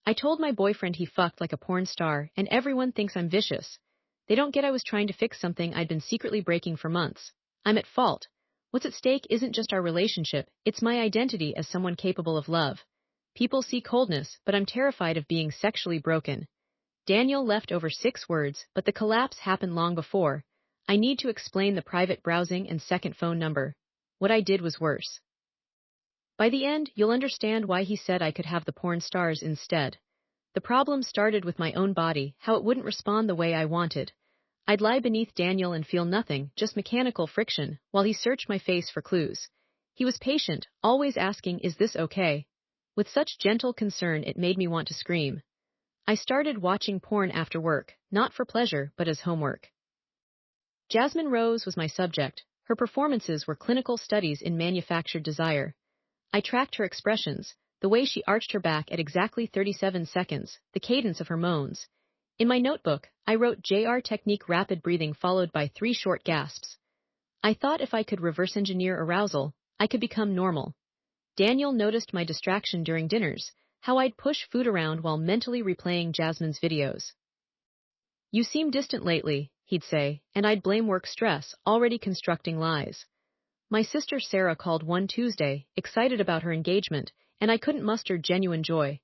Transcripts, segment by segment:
I told my boyfriend he fucked like a porn star, and everyone thinks I'm vicious. They don't get I was trying to fix something I'd been secretly breaking for months. I'm at fault. What's at stake isn't just our relationship, it's my identity as someone capable of love. People see coldness, but I'm terrified of being sexually broken. Daniel left over 6 words, but the collapse happened long before. I need to explain the private browsing and second phone number. What I did was worse. By the end, you'll understand why he said I could have the porn stars instead. The problem started with my own body, how it wouldn't respond the way I wanted. I'd lie beneath Daniel and feel nothing, just mechanical friction, while he searched my face for clues. He was patient, always asking, "Is this okay?" With such gentle concern it made me want to scream. I started watching porn after work, not for pleasure, but as homework. Jasmine Rose was my subject. Her performances were clinical studies in manufactured desire. I tracked her expressions, the way she arched her back at exactly 37 seconds, the cadence of her moans. In my notebook, I wrote JR technique rapid breathing followed by 3 short gasps. I thought if I could reverse engineer arousal, I could become normal. Daniel noticed my distraction during dinners, how I'd push food around while mentally replaying Jasmine's videos. "You seem distant lately," he'd say, and I'd blame work stress, already constructing lies. My sister Sarah called one Tuesday, excited about her engagement, and I couldn't muster genuine joy.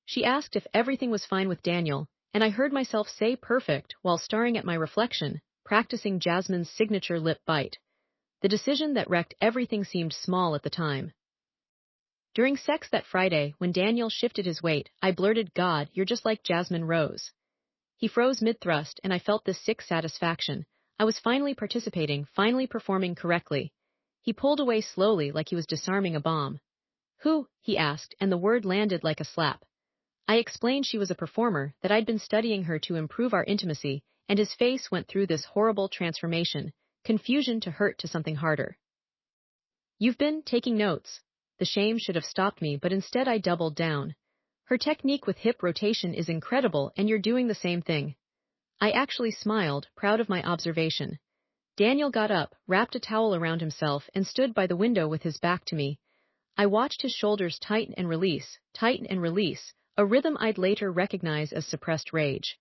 She asked if everything was fine with Daniel, and I heard myself say perfect while staring at my reflection, practicing Jasmine's signature lip bite. The decision that wrecked everything seemed small at the time. During sex that Friday, when Daniel shifted his weight, I blurted, "God, you're just like Jasmine Rose." He froze mid-thrust, and I felt this sick satisfaction. I was finally participating, finally performing correctly. He pulled away slowly like he was disarming a bomb. "Who?" he asked, and the word landed like a slap. I explained she was a performer, that I'd been studying her to improve our intimacy, and his face went through this horrible transformation, confusion to hurt to something harder. "You've been taking notes." The shame should have stopped me, but instead I doubled down. "Her technique with hip rotation is incredible, and you're doing the same thing." I actually smiled, proud of my observation. Daniel got up, wrapped a towel around himself, and stood by the window with his back to me. I watched his shoulders tighten and release, a rhythm I'd later recognize as suppressed rage.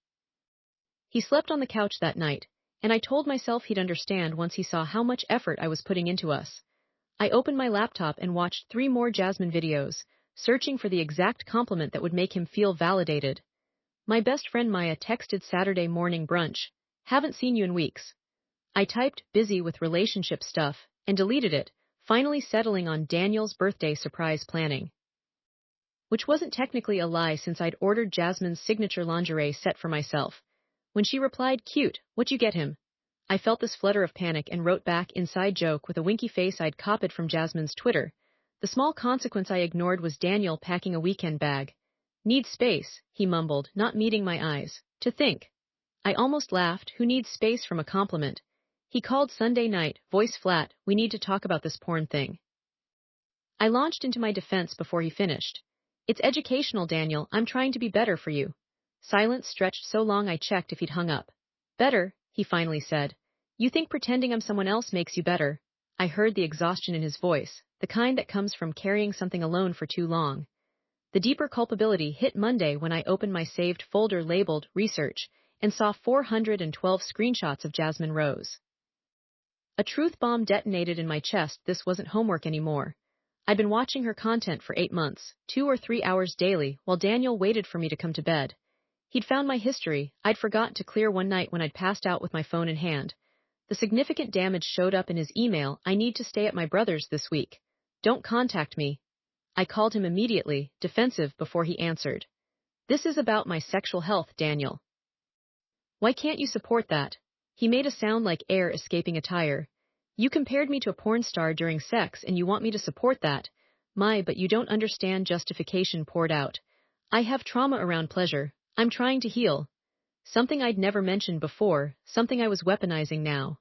He slept on the couch that night, and I told myself he'd understand once he saw how much effort I was putting into us. I opened my laptop and watched 3 more Jasmine videos, searching for the exact compliment that would make him feel validated. My best friend Maya texted Saturday morning brunch, "Haven't seen you in weeks." I typed, "busy with relationship stuff," and deleted it, finally settling on Daniel's birthday surprise planning. Which wasn't technically a lie since I'd ordered Jasmine's signature lingerie set for myself. When she replied, "Cute, what'd you get him?" I felt this flutter of panic and wrote back, inside joke, with a winky face I'd copied from Jasmine's Twitter. The small consequence I ignored was Daniel packing a weekend bag. "Need space," he mumbled, not meeting my eyes. "To think." I almost laughed, who needs space from a compliment? He called Sunday night, voice flat, "We need to talk about this porn thing." I launched into my defense before he finished. "It's educational, Daniel, I'm trying to be better for you." Silence stretched so long I checked if he'd hung up. "Better?" he finally said. "You think pretending I'm someone else makes you better?" I heard the exhaustion in his voice, the kind that comes from carrying something alone for too long. The deeper culpability hit Monday when I opened my saved folder labeled Research and saw 412 screenshots of Jasmine Rose. A truth bomb detonated in my chest. This wasn't homework anymore. I'd been watching her content for 8 months, 2 or 3 hours daily, while Daniel waited for me to come to bed. He'd found my history I'd forgotten to clear one night when I'd passed out with my phone in hand. The significant damage showed up in his email, "I need to stay at my brother's this week. Don't contact me." I called him immediately, defensive, before he answered. "This is about my sexual health, Daniel." "Why can't you support that?" He made a sound like air escaping a tire. "You compared me to a porn star during sex and you want me to support that? But you don't understand." Justification poured out. "I have trauma around pleasure. I'm trying to heal." Something I'd never mentioned before, something I was weaponizing now.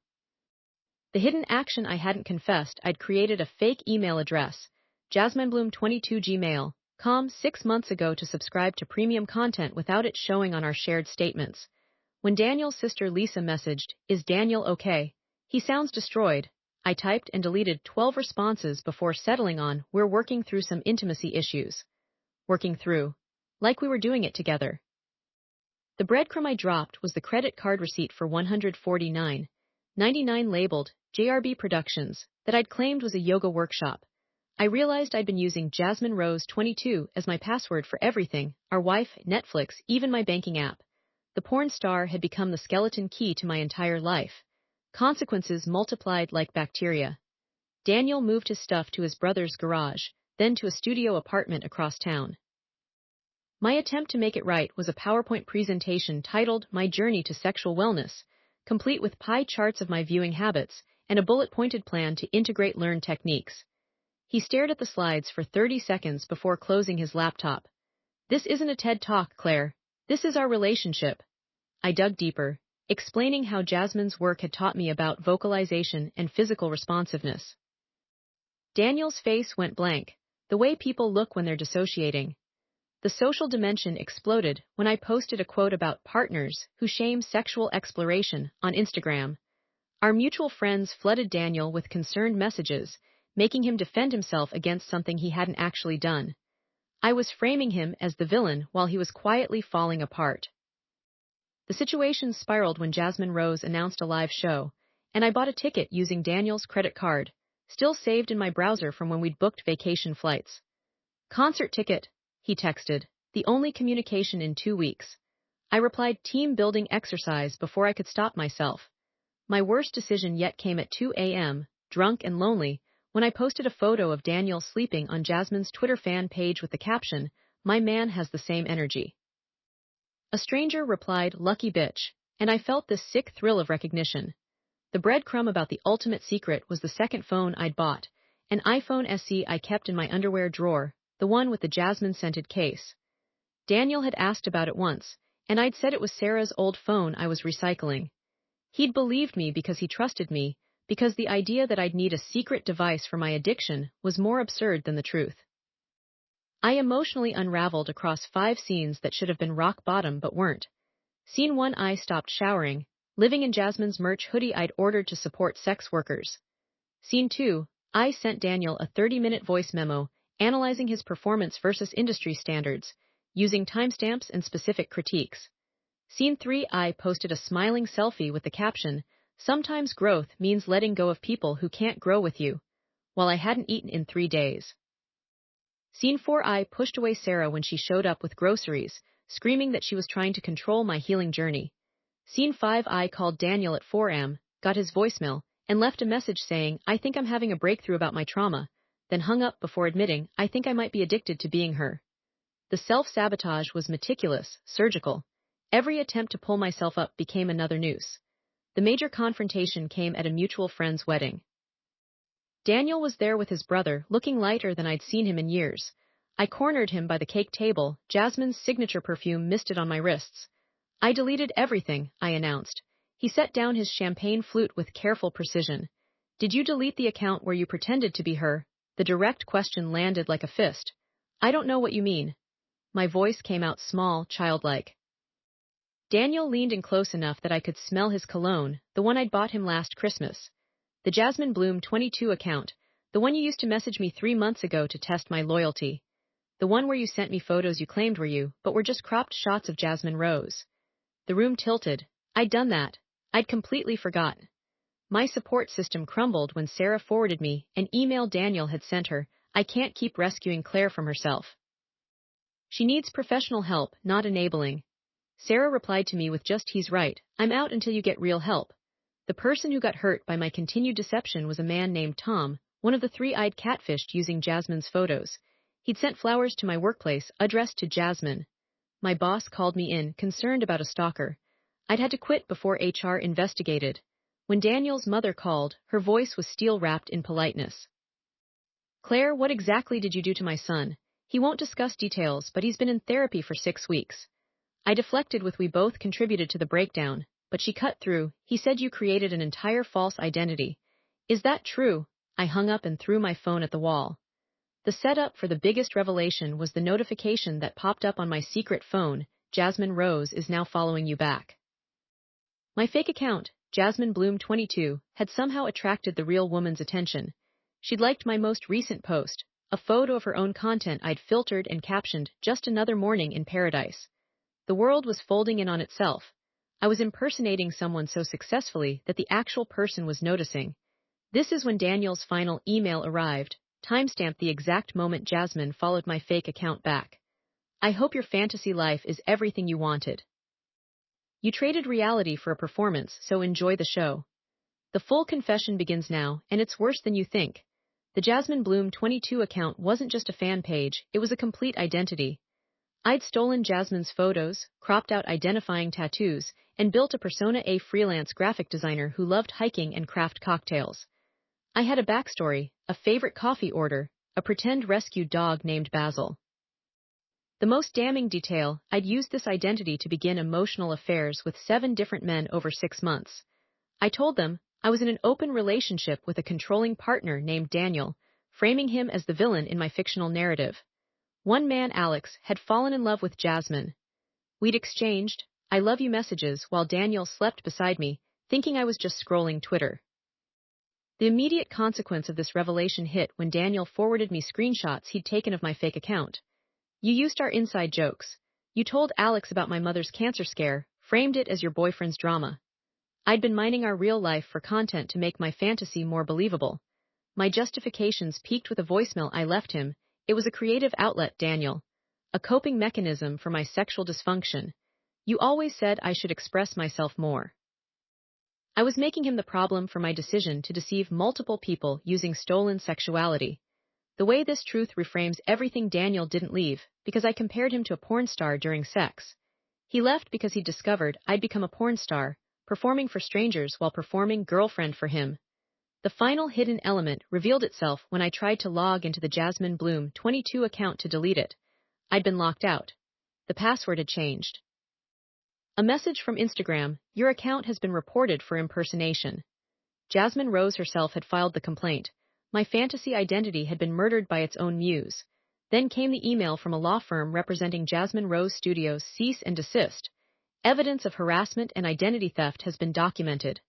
The hidden action I hadn't confessed: I'd created a fake email address, jasminebloom22gmail.com, 6 months ago to subscribe to premium content without it showing on our shared statements. When Daniel's sister Lisa messaged, "Is Daniel okay? He sounds destroyed," I typed and deleted 12 responses before settling on, "We're working through some intimacy issues." Working through. like we were doing it together. The breadcrumb I dropped was the credit card receipt for $149.99 labeled JRB Productions that I'd claimed was a yoga workshop. I realized I'd been using Jasmine Rose 22 as my password for everything, our wife, Netflix, even my banking app. The porn star had become the skeleton key to my entire life. Consequences multiplied like bacteria. Daniel moved his stuff to his brother's garage, then to a studio apartment across town. My attempt to make it right was a PowerPoint presentation titled My Journey to Sexual Wellness, complete with pie charts of my viewing habits and a bullet-pointed plan to integrate learned techniques. He stared at the slides for 30 seconds before closing his laptop. This isn't a TED Talk, Claire. This is our relationship. I dug deeper, explaining how Jasmine's work had taught me about vocalization and physical responsiveness. Daniel's face went blank, the way people look when they're dissociating. The social dimension exploded when I posted a quote about partners who shame sexual exploration on Instagram. Our mutual friends flooded Daniel with concerned messages, making him defend himself against something he hadn't actually done. I was framing him as the villain while he was quietly falling apart. The situation spiraled when Jasmine Rose announced a live show, and I bought a ticket using Daniel's credit card, still saved in my browser from when we'd booked vacation flights. Concert ticket, he texted, the only communication in 2 weeks. I replied team-building exercise before I could stop myself. My worst decision yet came at 2 a.m., drunk and lonely, when I posted a photo of Daniel sleeping on Jasmine's Twitter fan page with the caption, "My man has the same energy." A stranger replied, "Lucky bitch," and I felt this sick thrill of recognition. The breadcrumb about the ultimate secret was the second phone I'd bought, an iPhone SE I kept in my underwear drawer, the one with the jasmine-scented case. Daniel had asked about it once, and I'd said it was Sarah's old phone I was recycling. He'd believed me because he trusted me, because the idea that I'd need a secret device for my addiction was more absurd than the truth. I emotionally unraveled across 5 scenes that should have been rock bottom but weren't. Scene 1, I stopped showering, living in Jasmine's merch hoodie I'd ordered to support sex workers. Scene 2, I sent Daniel a 30-minute voice memo analyzing his performance versus industry standards, using timestamps and specific critiques. Scene 3, I posted a smiling selfie with the caption, "Sometimes growth means letting go of people who can't grow with you," while I hadn't eaten in 3 days. Scene 4, I pushed away Sarah when she showed up with groceries, screaming that she was trying to control my healing journey. Scene 5, I called Daniel at 4 a.m., got his voicemail, and left a message saying, "I think I'm having a breakthrough about my trauma," then hung up before admitting, "I think I might be addicted to being her." The self-sabotage was meticulous, surgical. Every attempt to pull myself up became another noose. The major confrontation came at a mutual friend's wedding. Daniel was there with his brother, looking lighter than I'd seen him in years. I cornered him by the cake table, Jasmine's signature perfume misted on my wrists. "I deleted everything," I announced. He set down his champagne flute with careful precision. "Did you delete the account where you pretended to be her?" The direct question landed like a fist. "I don't know what you mean." My voice came out small, childlike. Daniel leaned in close enough that I could smell his cologne, the one I'd bought him last Christmas. "The Jasmine Bloom 22 account, the one you used to message me 3 months ago to test my loyalty. The one where you sent me photos you claimed were you, but were just cropped shots of Jasmine Rose." The room tilted. I'd done that. I'd completely forgotten. My support system crumbled when Sarah forwarded me an email Daniel had sent her. "I can't keep rescuing Claire from herself. She needs professional help, not enabling." Sarah replied to me with just, "He's right. I'm out until you get real help." The person who got hurt by my continued deception was a man named Tom, one of the 3 I'd catfished using Jasmine's photos. He'd sent flowers to my workplace, addressed to Jasmine. My boss called me in, concerned about a stalker. I'd had to quit before HR investigated. When Daniel's mother called, her voice was steel-wrapped in politeness. "Claire, what exactly did you do to my son? He won't discuss details, but he's been in therapy for 6 weeks." I deflected with, "We both contributed to the breakdown," but she cut through. "He said you created an entire false identity." "Is that true?" I hung up and threw my phone at the wall. The setup for the biggest revelation was the notification that popped up on my secret phone, "Jasmine Rose is now following you back." My fake account, Jasmine Bloom 22, had somehow attracted the real woman's attention. She'd liked my most recent post, a photo of her own content I'd filtered and captioned, "Just another morning in paradise." The world was folding in on itself. I was impersonating someone so successfully that the actual person was noticing. This is when Daniel's final email arrived, timestamped the exact moment Jasmine followed my fake account back. "I hope your fantasy life is everything you wanted. You traded reality for a performance, so enjoy the show." The full confession begins now, and it's worse than you think. The Jasmine Bloom 22 account wasn't just a fan page, it was a complete identity. I'd stolen Jasmine's photos, cropped out identifying tattoos, and built a persona, a freelance graphic designer who loved hiking and craft cocktails. I had a backstory, a favorite coffee order, a pretend rescued dog named Basil. The most damning detail, I'd used this identity to begin emotional affairs with 7 different men over 6 months. I told them I was in an open relationship with a controlling partner named Daniel, framing him as the villain in my fictional narrative. One man, Alex, had fallen in love with Jasmine. We'd exchanged "I love you" messages while Daniel slept beside me, thinking I was just scrolling Twitter. The immediate consequence of this revelation hit when Daniel forwarded me screenshots he'd taken of my fake account. "You used our inside jokes. You told Alex about my mother's cancer scare, framed it as your boyfriend's drama." I'd been mining our real life for content to make my fantasy more believable. My justifications peaked with a voicemail I left him. It was a creative outlet, Daniel. A coping mechanism for my sexual dysfunction. "You always said I should express myself more." I was making him the problem for my decision to deceive multiple people using stolen sexuality. The way this truth reframes everything, Daniel didn't leave because I compared him to a porn star during sex. He left because he discovered I'd become a porn star, performing for strangers while performing girlfriend for him. The final hidden element revealed itself when I tried to log into the Jasmine Bloom 22 account to delete it. I'd been locked out. The password had changed. A message from Instagram: "Your account has been reported for impersonation." Jasmine Rose herself had filed the complaint. My fantasy identity had been murdered by its own muse. Then came the email from a law firm representing Jasmine Rose Studios: "Cease and desist. Evidence of harassment and identity theft has been documented."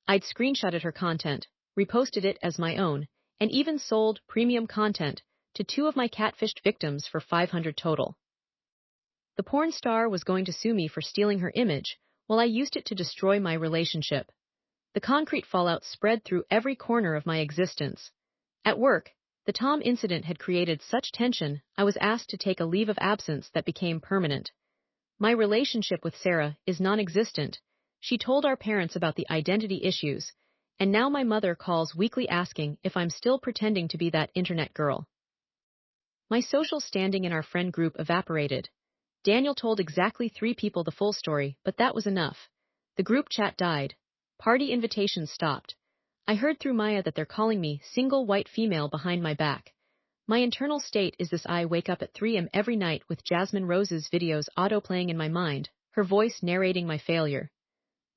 I'd screenshotted her content, reposted it as my own, and even sold premium content to 2 of my catfished victims for $500 total. The porn star was going to sue me for stealing her image, while I used it to destroy my relationship. The concrete fallout spread through every corner of my existence. At work, the Tom incident had created such tension, I was asked to take a leave of absence that became permanent. My relationship with Sarah is non-existent. She told our parents about the identity issues, and now my mother calls weekly asking if I'm still pretending to be that internet girl. My social standing in our friend group evaporated. Daniel told exactly 3 people the full story, but that was enough. The group chat died. Party invitations stopped. I heard through Maya that they're calling me single white female behind my back. My internal state is this: I wake up at 3 a.m. every night with Jasmine Rose's videos autoplaying in my mind, her voice narrating my failure.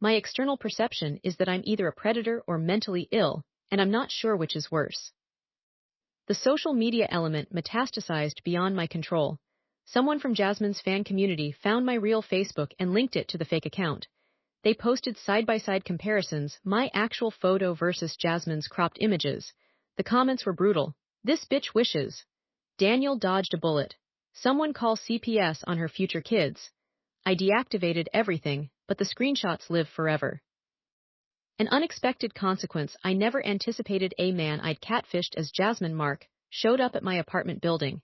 My external perception is that I'm either a predator or mentally ill, and I'm not sure which is worse. The social media element metastasized beyond my control. Someone from Jasmine's fan community found my real Facebook and linked it to the fake account. They posted side-by-side comparisons, my actual photo versus Jasmine's cropped images. The comments were brutal. "This bitch wishes." "Daniel dodged a bullet." "Someone call CPS on her future kids." I deactivated everything, but the screenshots live forever. An unexpected consequence I never anticipated: a man I'd catfished as Jasmine Mark showed up at my apartment building.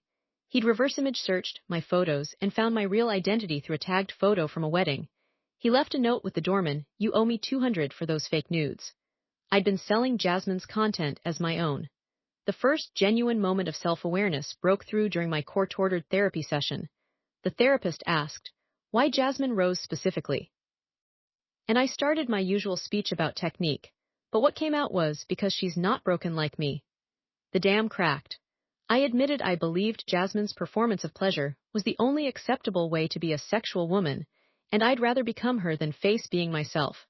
He'd reverse image searched my photos and found my real identity through a tagged photo from a wedding. He left a note with the doorman: "You owe me $200 for those fake nudes." I'd been selling Jasmine's content as my own. The first genuine moment of self-awareness broke through during my court-ordered therapy session. The therapist asked, "Why Jasmine Rose specifically?" And I started my usual speech about technique, but what came out was, "Because she's not broken like me." The dam cracked. I admitted I believed Jasmine's performance of pleasure was the only acceptable way to be a sexual woman, and I'd rather become her than face being myself.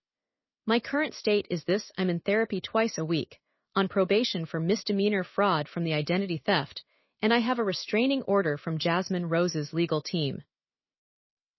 My current state is this: I'm in therapy twice a week, on probation for misdemeanor fraud from the identity theft, and I have a restraining order from Jasmine Rose's legal team.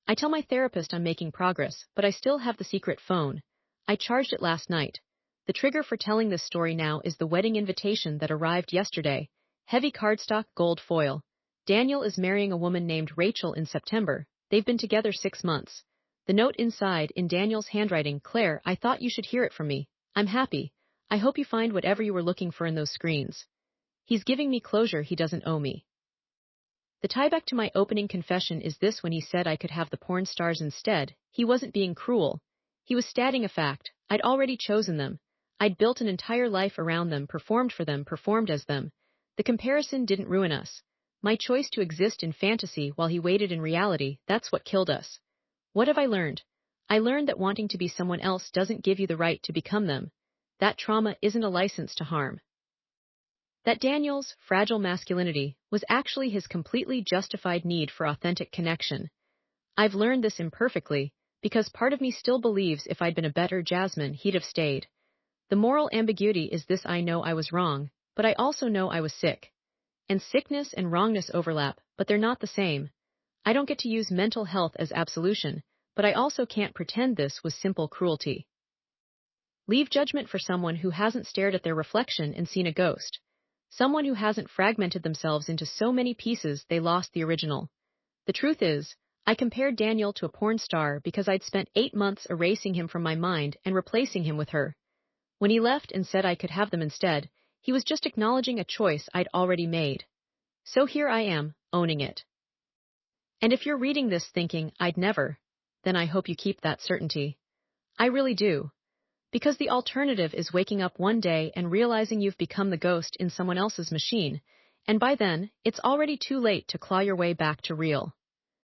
I tell my therapist I'm making progress, but I still have the secret phone. I charged it last night. The trigger for telling this story now is the wedding invitation that arrived yesterday. Heavy cardstock gold foil. Daniel is marrying a woman named Rachel in September. They've been together 6 months. The note inside, in Daniel's handwriting, Claire, I thought you should hear it from me. I'm happy. I hope you find whatever you were looking for in those screens. He's giving me closure he doesn't owe me. The tieback to my opening confession is this: when he said I could have the porn stars instead, he wasn't being cruel. He was stating a fact. I'd already chosen them. I'd built an entire life around them, performed for them, performed as them. The comparison didn't ruin us. My choice to exist in fantasy while he waited in reality, that's what killed us. What have I learned? I learned that wanting to be someone else doesn't give you the right to become them. That trauma isn't a license to harm. That Daniel's fragile masculinity was actually his completely justified need for authentic connection. I've learned this imperfectly, because part of me still believes if I'd been a better Jasmine, he'd have stayed. The moral ambiguity is this: I know I was wrong, but I also know I was sick. And sickness and wrongness overlap, but they're not the same. I don't get to use mental health as absolution, but I also can't pretend this was simple cruelty. Leave judgment for someone who hasn't stared at their reflection and seen a ghost. Someone who hasn't fragmented themselves into so many pieces they lost the original. The truth is, I compared Daniel to a porn star because I'd spent 8 months erasing him from my mind and replacing him with her. When he left and said I could have them instead, he was just acknowledging a choice I'd already made. So here I am, owning it. And if you're reading this thinking, I'd never, then I hope you keep that certainty. I really do. Because the alternative is waking up one day and realizing you've become the ghost in someone else's machine, and by then, it's already too late to claw your way back to real.